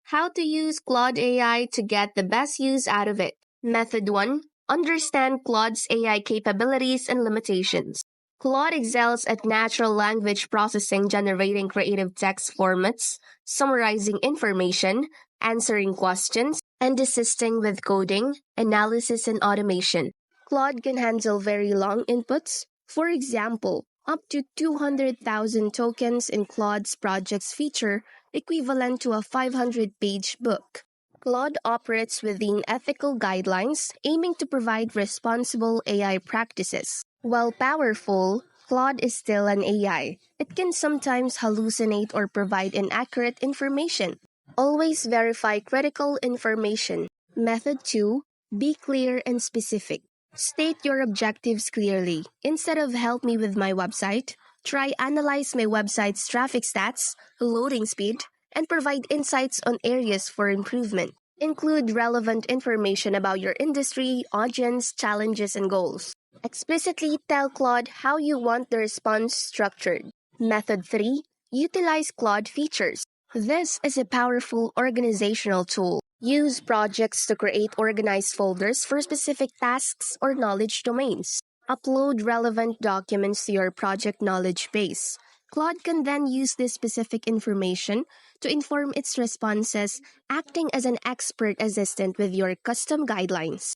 How to use Claude AI to get the best use out of it. Method 1. Understand Claude's AI capabilities and limitations. Claude excels at natural language processing, generating creative text formats, summarizing information, answering questions, and assisting with coding, analysis, and automation. Claude can handle very long inputs. For example, up to 200,000 tokens in Claude's projects feature, equivalent to a 500-page book. Claude operates within ethical guidelines, aiming to provide responsible AI practices. While powerful, Claude is still an AI. It can sometimes hallucinate or provide inaccurate information. Always verify critical information. Method 2. Be clear and specific. State your objectives clearly. Instead of help me with my website, try analyze my website's traffic stats, loading speed, and provide insights on areas for improvement. Include relevant information about your industry, audience, challenges, and goals. Explicitly tell Claude how you want the response structured. Method 3. Utilize Claude features. This is a powerful organizational tool. Use projects to create organized folders for specific tasks or knowledge domains. Upload relevant documents to your project knowledge base. Claude can then use this specific information to inform its responses, acting as an expert assistant with your custom guidelines.